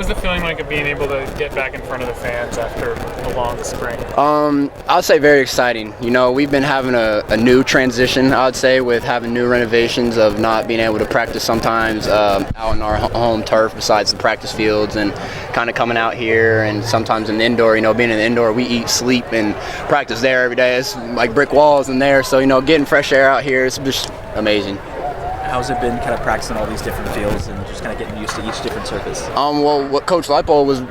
was the feeling like of being able to get back in front of the fans after a long spring? I'd say very exciting. You know, we've been having a new transition, I'd say, with having new renovations of not being able to practice sometimes out in our home turf besides the practice fields, and kind of coming out here and sometimes in the indoor. You know, being in the indoor, we eat, sleep, and practice there every day. It's like brick walls in there. So, you know, getting fresh air out here, it's just amazing. How's it been kind of practicing all these different fields and just kind of getting used to each different surface? Well, what Coach Leipold was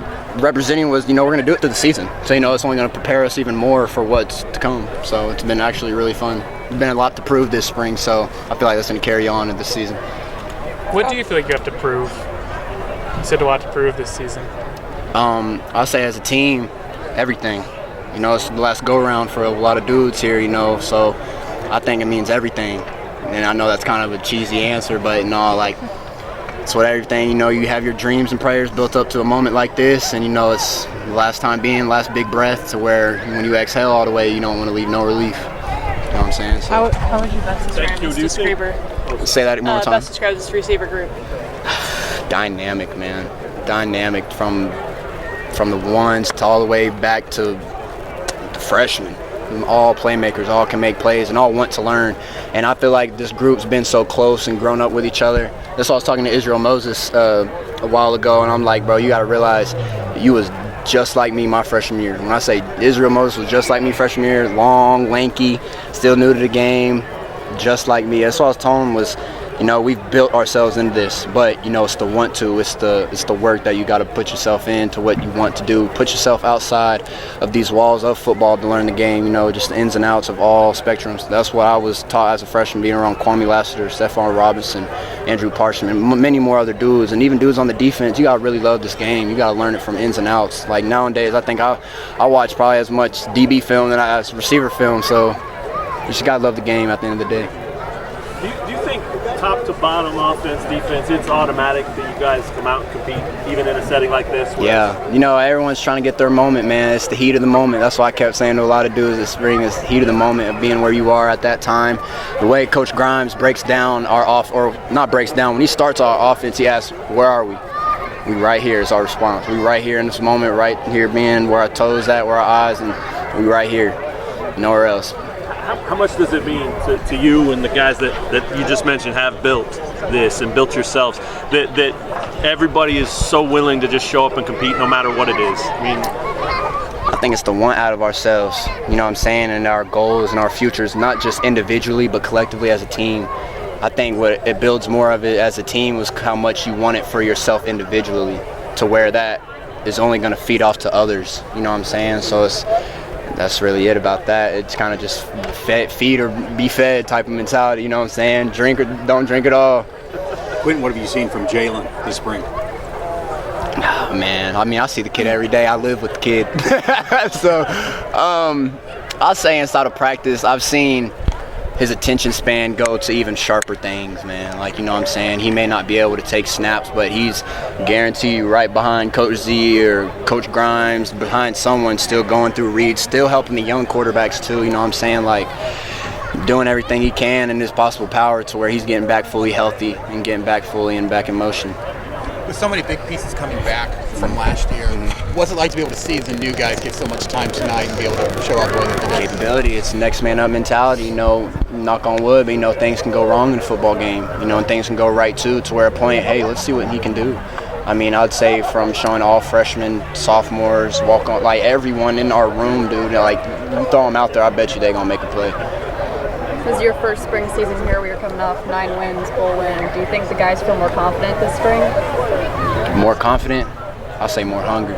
representing was, you know, we're going to do it through the season. So, you know, it's only going to prepare us even more for what's to come. So it's been actually really fun. There's been a lot to prove this spring, so I feel like that's going to carry on in this season. What do you feel like you have to prove? You said a lot to prove this season. I'll say as a team, everything. You know, it's the last go-around for a lot of dudes here, you know, so I think it means everything. And I know that's kind of a cheesy answer, but no, like, it's what everything, you know, you have your dreams and prayers built up to a moment like this, and you know it's the last time being, last big breath, to where when you exhale all the way, you don't want to leave no relief. You know what I'm saying? So, how would you best describe this receiver? say that one more time. Best describe this receiver group. Dynamic, man. Dynamic from the ones to all the way back to the freshmen. All playmakers, all can make plays, and all want to learn. And I feel like this group's been so close and grown up with each other. That's why I was talking to Israel Moses a while ago, and I'm like, bro, you got to realize you was just like me my freshman year. When I say Israel Moses was just like me freshman year, long, lanky, still new to the game, just like me. That's what I was telling him was, you know, we've built ourselves into this, but you know, it's the want to, it's the work that you got to put yourself into what you want to do. Put yourself outside of these walls of football to learn the game. You know, just the ins and outs of all spectrums. That's what I was taught as a freshman, being around Kwame Lassiter, Stephon Robinson, Andrew Parchman, and many more other dudes, and even dudes on the defense. You gotta really love this game. You gotta learn it from ins and outs. Like nowadays, I think I watch probably as much DB film than I as receiver film. So you just gotta love the game at the end of the day. Do you think top to bottom, offense, defense, it's automatic that you guys come out and compete even in a setting like this? Yeah, you know, everyone's trying to get their moment, man. It's the heat of the moment. That's why I kept saying to a lot of dudes this spring, is the heat of the moment of being where you are at that time. The way Coach Grimes breaks down when he starts our offense, he asks, where are we? We right here is our response. We right here in this moment, right here being where our toes at, where our eyes, and we right here, nowhere else. How much does it mean to you and the guys that you just mentioned have built this and built yourselves, that everybody is so willing to just show up and compete no matter what it is? I mean, I think it's the want out of ourselves, you know what I'm saying, and our goals and our futures, not just individually but collectively as a team. I think what it builds more of it as a team was how much you want it for yourself individually, to where that is only going to feed off to others, you know what I'm saying? So that's really it about that. It's kind of just feed or be fed type of mentality, you know what I'm saying? Drink or don't drink at all. Quentin, what have you seen from Jalen this spring? Oh, man, I mean, I see the kid every day. I live with the kid. So I'll say inside of practice, I've seen his attention span go to even sharper things, man. Like, you know what I'm saying? He may not be able to take snaps, but he's guaranteed right behind Coach Z or Coach Grimes, behind someone, still going through reads, still helping the young quarterbacks too, you know what I'm saying? Like, doing everything he can in his possible power to where he's getting back fully healthy and getting back fully and back in motion. With so many big pieces coming back from last year, what's it like to be able to see the new guys get so much time tonight and be able to show up the way that they did? Capability, it's next man up mentality, you know, knock on wood, but you know, things can go wrong in a football game, you know, and things can go right too, to where a point, hey, let's see what he can do. I mean, I'd say from showing all freshmen, sophomores, walk on, like everyone in our room, dude, like you throw them out there, I bet you they're gonna make a play. This is your first spring season here. We are coming off 9 wins, bowl win. Do you think the guys feel more confident this spring? More confident? I'll say more hungry.